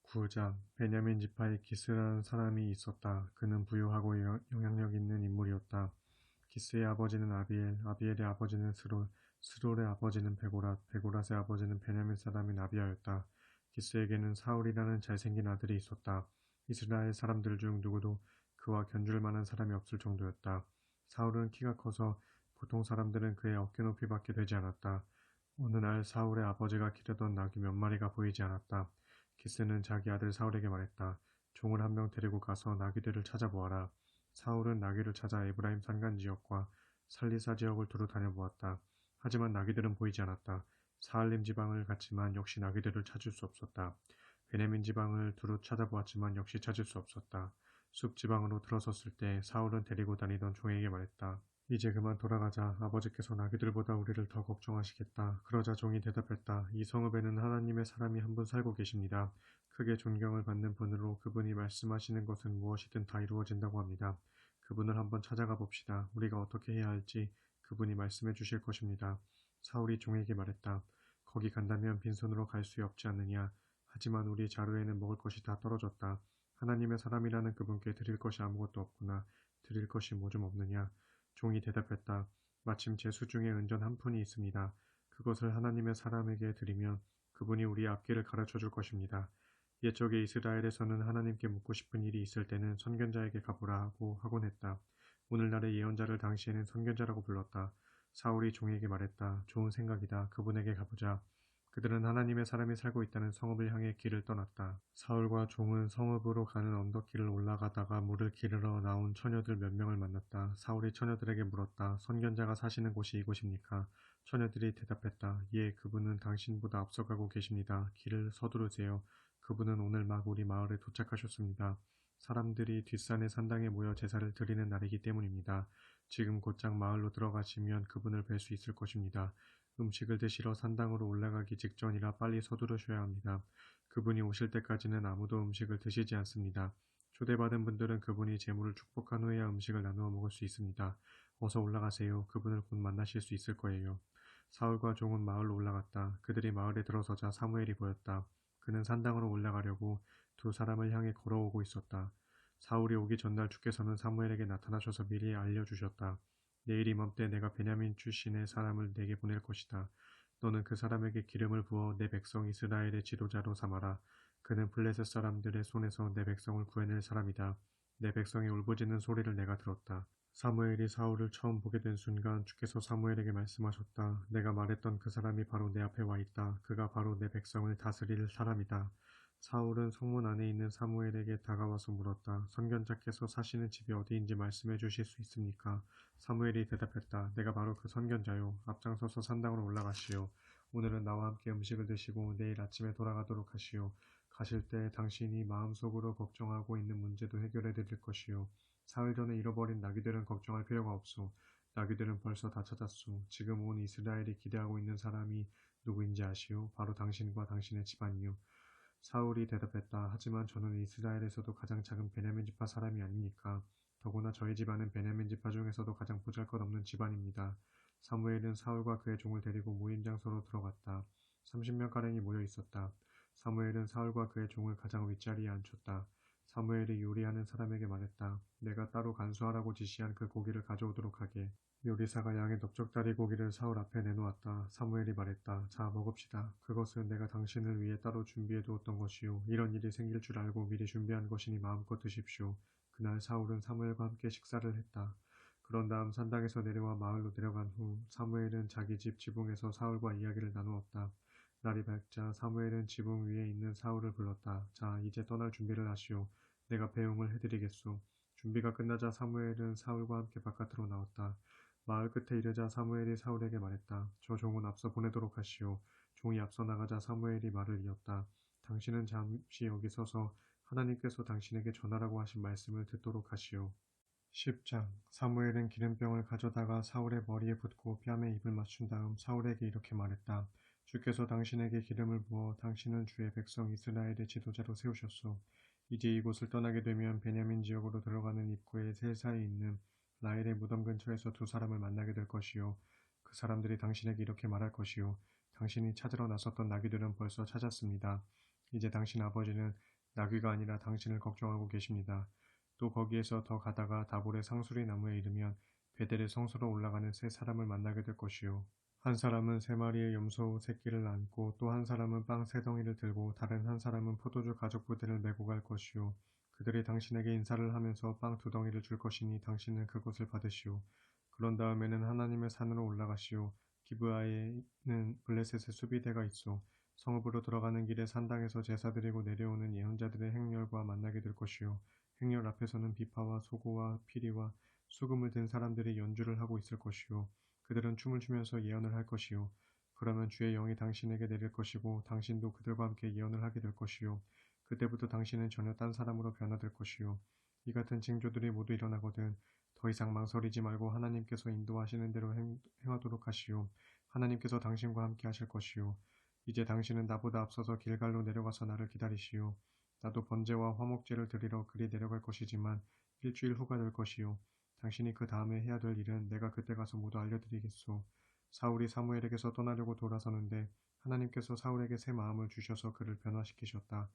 9장. 베냐민 지파에 기스라는 사람이 있었다. 그는 부유하고 영향력 있는 인물이었다. 기스의 아버지는 아비엘, 아비엘의 아버지는 스롤, 스롤의 아버지는 베고랏, 베고랏의 아버지는 베냐민 사람인 아비야였다. 기스에게는 사울이라는 잘생긴 아들이 있었다. 이스라엘 사람들 중 누구도 그와 견줄 만한 사람이 없을 정도였다. 사울은 키가 커서 보통 사람들은 그의 어깨 높이밖에 되지 않았다. 어느 날 사울의 아버지가 기르던 나귀 몇 마리가 보이지 않았다. 기스는 자기 아들 사울에게 말했다. 종을 한 명 데리고 가서 나귀들을 찾아보아라. 사울은 나귀를 찾아 에브라임 산간 지역과 살리사 지역을 두루 다녀보았다. 하지만 나귀들은 보이지 않았다. 사할림 지방을 갔지만 역시 나귀들을 찾을 수 없었다. 베냐민 지방을 두루 찾아보았지만 역시 찾을 수 없었다. 숲 지방으로 들어섰을 때 사울은 데리고 다니던 종에게 말했다. 이제 그만 돌아가자. 아버지께서 나귀들보다 우리를 더 걱정하시겠다. 그러자 종이 대답했다. 이 성읍에는 하나님의 사람이 한 분 살고 계십니다. 크게 존경을 받는 분으로 그분이 말씀하시는 것은 무엇이든 다 이루어진다고 합니다. 그분을 한번 찾아가 봅시다. 우리가 어떻게 해야 할지 그분이 말씀해 주실 것입니다. 사울이 종에게 말했다. 거기 간다면 빈손으로 갈 수 없지 않느냐. 하지만 우리 자루에는 먹을 것이 다 떨어졌다. 하나님의 사람이라는 그분께 드릴 것이 아무것도 없구나. 드릴 것이 뭐 좀 없느냐. 종이 대답했다. 마침 제 수중에 은전 한 푼이 있습니다. 그것을 하나님의 사람에게 드리면 그분이 우리 앞길을 가르쳐 줄 것입니다. 옛적에 이스라엘에서는 하나님께 묻고 싶은 일이 있을 때는 선견자에게 가보라 하고 하곤 했다. 오늘날의 예언자를 당시에는 선견자라고 불렀다. 사울이 종에게 말했다. 좋은 생각이다. 그분에게 가보자. 그들은 하나님의 사람이 살고 있다는 성읍을 향해 길을 떠났다. 사울과 종은 성읍으로 가는 언덕길을 올라가다가 물을 기르러 나온 처녀들 몇 명을 만났다. 사울이 처녀들에게 물었다. 선견자가 사시는 곳이 이곳입니까? 처녀들이 대답했다. 예, 그분은 당신보다 앞서가고 계십니다. 길을 서두르세요. 그분은 오늘 막 우리 마을에 도착하셨습니다. 사람들이 뒷산의 산당에 모여 제사를 드리는 날이기 때문입니다. 지금 곧장 마을로 들어가시면 그분을 뵐 수 있을 것입니다. 음식을 드시러 산당으로 올라가기 직전이라 빨리 서두르셔야 합니다. 그분이 오실 때까지는 아무도 음식을 드시지 않습니다. 초대받은 분들은 그분이 제물을 축복한 후에야 음식을 나누어 먹을 수 있습니다. 어서 올라가세요. 그분을 곧 만나실 수 있을 거예요. 사울과 종은 마을로 올라갔다. 그들이 마을에 들어서자 사무엘이 보였다. 그는 산당으로 올라가려고 두 사람을 향해 걸어오고 있었다. 사울이 오기 전날 주께서는 사무엘에게 나타나셔서 미리 알려주셨다. 내일 이맘때 내가 베냐민 출신의 사람을 내게 보낼 것이다. 너는 그 사람에게 기름을 부어 내 백성 이스라엘의 지도자로 삼아라. 그는 블레셋 사람들의 손에서 내 백성을 구해낼 사람이다. 내 백성이 울부짖는 소리를 내가 들었다. 사무엘이 사울을 처음 보게 된 순간 주께서 사무엘에게 말씀하셨다. 내가 말했던 그 사람이 바로 내 앞에 와 있다. 그가 바로 내 백성을 다스릴 사람이다. 사울은 성문 안에 있는 사무엘에게 다가와서 물었다. 선견자께서 사시는 집이 어디인지 말씀해 주실 수 있습니까? 사무엘이 대답했다. 내가 바로 그 선견자요. 앞장서서 산당으로 올라가시오. 오늘은 나와 함께 음식을 드시고 내일 아침에 돌아가도록 하시오. 가실 때 당신이 마음속으로 걱정하고 있는 문제도 해결해 드릴 것이오. 사흘 전에 잃어버린 나귀들은 걱정할 필요가 없소. 나귀들은 벌써 다 찾았소. 지금 온 이스라엘이 기대하고 있는 사람이 누구인지 아시오? 바로 당신과 당신의 집안이요. 사울이 대답했다. 하지만 저는 이스라엘에서도 가장 작은 베냐민 지파 사람이 아니니까. 더구나 저희 집안은 베냐민 지파 중에서도 가장 보잘것없는 집안입니다. 사무엘은 사울과 그의 종을 데리고 모임 장소로 들어갔다. 30명가량이 모여 있었다. 사무엘은 사울과 그의 종을 가장 윗자리에 앉혔다. 사무엘이 요리하는 사람에게 말했다. 내가 따로 간수하라고 지시한 그 고기를 가져오도록 하게. 요리사가 양의 넓적다리 고기를 사울 앞에 내놓았다. 사무엘이 말했다. 자, 먹읍시다. 그것은 내가 당신을 위해 따로 준비해 두었던 것이요. 이런 일이 생길 줄 알고 미리 준비한 것이니 마음껏 드십시오. 그날 사울은 사무엘과 함께 식사를 했다. 그런 다음 산당에서 내려와 마을로 내려간 후 사무엘은 자기 집 지붕에서 사울과 이야기를 나누었다. 날이 밝자 사무엘은 지붕 위에 있는 사울을 불렀다. 자, 이제 떠날 준비를 하시오. 내가 배웅을 해드리겠소. 준비가 끝나자 사무엘은 사울과 함께 바깥으로 나왔다. 마을 끝에 이르자 사무엘이 사울에게 말했다. 저 종은 앞서 보내도록 하시오. 종이 앞서 나가자 사무엘이 말을 이었다. 당신은 잠시 여기 서서 하나님께서 당신에게 전하라고 하신 말씀을 듣도록 하시오. 10장 사무엘은 기름병을 가져다가 사울의 머리에 붓고 뺨에 입을 맞춘 다음 사울에게 이렇게 말했다. 주께서 당신에게 기름을 부어 당신은 주의 백성 이스라엘의 지도자로 세우셨소. 이제 이곳을 떠나게 되면 베냐민 지역으로 들어가는 입구의 새 사이에 있는 라헬의 무덤 근처에서 두 사람을 만나게 될 것이요. 그 사람들이 당신에게 이렇게 말할 것이요. 당신이 찾으러 나섰던 나귀들은 벌써 찾았습니다. 이제 당신 아버지는 나귀가 아니라 당신을 걱정하고 계십니다. 또 거기에서 더 가다가 다볼의 상수리 나무에 이르면 베델의 성소로 올라가는 세 사람을 만나게 될 것이요. 한 사람은 세 마리의 염소 새끼를 안고 또 한 사람은 빵 세 덩이를 들고 다른 한 사람은 포도주 가죽 부대를 메고 갈 것이요. 그들이 당신에게 인사를 하면서 빵 두 덩이를 줄 것이니 당신은 그것을 받으시오. 그런 다음에는 하나님의 산으로 올라가시오. 기브아에는 블레셋의 수비대가 있어. 성읍으로 들어가는 길에 산당에서 제사 드리고 내려오는 예언자들의 행렬과 만나게 될 것이요. 행렬 앞에서는 비파와 소고와 피리와 수금을 든 사람들이 연주를 하고 있을 것이요. 그들은 춤을 추면서 예언을 할 것이요. 그러면 주의 영이 당신에게 내릴 것이고 당신도 그들과 함께 예언을 하게 될 것이요. 그때부터 당신은 전혀 딴 사람으로 변화될 것이요. 이 같은 징조들이 모두 일어나거든 더 이상 망설이지 말고 하나님께서 인도하시는 대로 행하도록 하시오. 하나님께서 당신과 함께 하실 것이요. 이제 당신은 나보다 앞서서 길갈로 내려가서 나를 기다리시오. 나도 번제와 화목제를 드리러 그리 내려갈 것이지만 일주일 후가 될 것이요. 당신이 그 다음에 해야 될 일은 내가 그때 가서 모두 알려드리겠소. 사울이 사무엘에게서 떠나려고 돌아서는데 하나님께서 사울에게 새 마음을 주셔서 그를 변화시키셨다.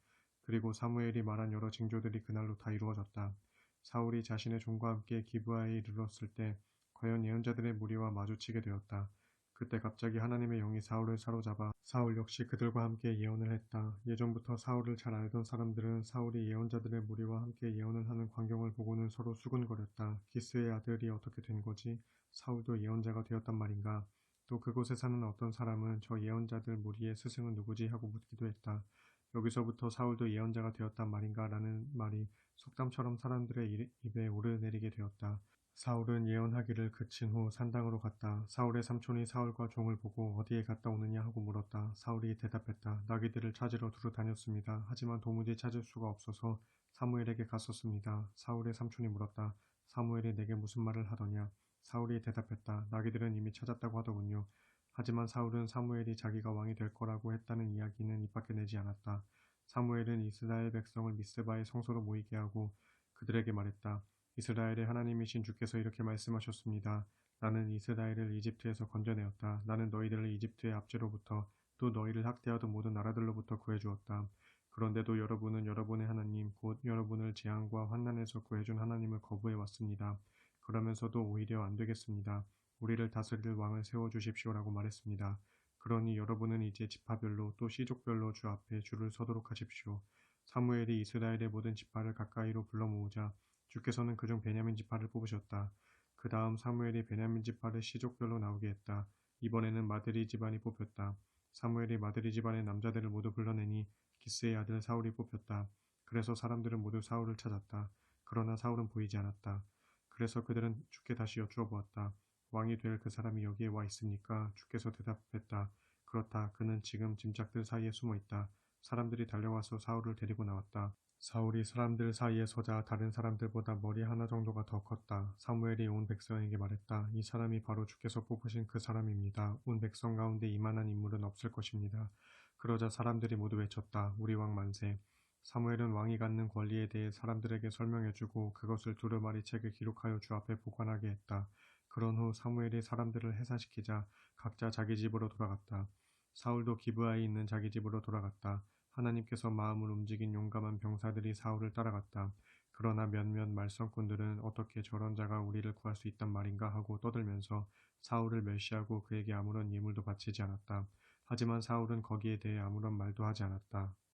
그리고 사무엘이 말한 여러 징조들이 그날로 다 이루어졌다. 사울이 자신의 종과 함께 기브아에 이르렀을 때 과연 예언자들의 무리와 마주치게 되었다. 그때 갑자기 하나님의 영이 사울을 사로잡아 사울 역시 그들과 함께 예언을 했다. 예전부터 사울을 잘 알던 사람들은 사울이 예언자들의 무리와 함께 예언을 하는 광경을 보고는 서로 수군거렸다. 기스의 아들이 어떻게 된 거지? 사울도 예언자가 되었단 말인가? 또 그곳에 사는 어떤 사람은 저 예언자들 무리의 스승은 누구지? 하고 묻기도 했다. 여기서부터 사울도 예언자가 되었단 말인가? 라는 말이 속담처럼 사람들의 입에 오르내리게 되었다. 사울은 예언하기를 그친 후 산당으로 갔다. 사울의 삼촌이 사울과 종을 보고 어디에 갔다 오느냐 하고 물었다. 사울이 대답했다. 나귀들을 찾으러 두루 다녔습니다. 하지만 도무지 찾을 수가 없어서 사무엘에게 갔었습니다. 사울의 삼촌이 물었다. 사무엘이 내게 무슨 말을 하더냐? 사울이 대답했다. 나귀들은 이미 찾았다고 하더군요. 하지만 사울은 사무엘이 자기가 왕이 될 거라고 했다는 이야기는 입 밖에 내지 않았다. 사무엘은 이스라엘 백성을 미스바의 성소로 모이게 하고 그들에게 말했다. 이스라엘의 하나님이신 주께서 이렇게 말씀하셨습니다. 나는 이스라엘을 이집트에서 건져내었다. 나는 너희들을 이집트의 압제로부터 또 너희를 학대하던 모든 나라들로부터 구해주었다. 그런데도 여러분은 여러분의 하나님, 곧 여러분을 재앙과 환난에서 구해준 하나님을 거부해 왔습니다. 그러면서도 오히려 안 되겠습니다. 우리를 다스릴 왕을 세워주십시오라고 말했습니다. 그러니 여러분은 이제 지파별로 또 시족별로 주 앞에 줄을 서도록 하십시오. 사무엘이 이스라엘의 모든 지파를 가까이로 불러 모으자 주께서는 그중 베냐민 지파를 뽑으셨다. 그 다음 사무엘이 베냐민 지파를 시족별로 나오게 했다. 이번에는 마드리 집안이 뽑혔다. 사무엘이 마드리 집안의 남자들을 모두 불러내니 기스의 아들 사울이 뽑혔다. 그래서 사람들은 모두 사울을 찾았다. 그러나 사울은 보이지 않았다. 그래서 그들은 주께 다시 여쭈어 보았다. 왕이 될 그 사람이 여기에 와 있습니까? 주께서 대답했다. 그렇다. 그는 지금 짐짝들 사이에 숨어 있다. 사람들이 달려와서 사울을 데리고 나왔다. 사울이 사람들 사이에 서자 다른 사람들보다 머리 하나 정도가 더 컸다. 사무엘이 온 백성에게 말했다. 이 사람이 바로 주께서 뽑으신 그 사람입니다. 온 백성 가운데 이만한 인물은 없을 것입니다. 그러자 사람들이 모두 외쳤다. 우리 왕 만세. 사무엘은 왕이 갖는 권리에 대해 사람들에게 설명해주고 그것을 두루마리 책에 기록하여 주 앞에 보관하게 했다. 그런 후 사무엘이 사람들을 해산시키자 각자 자기 집으로 돌아갔다. 사울도 기브아에 있는 자기 집으로 돌아갔다. 하나님께서 마음을 움직인 용감한 병사들이 사울을 따라갔다. 그러나 몇몇 말썽꾼들은 어떻게 저런 자가 우리를 구할 수 있단 말인가 하고 떠들면서 사울을 멸시하고 그에게 아무런 예물도 바치지 않았다. 하지만 사울은 거기에 대해 아무런 말도 하지 않았다.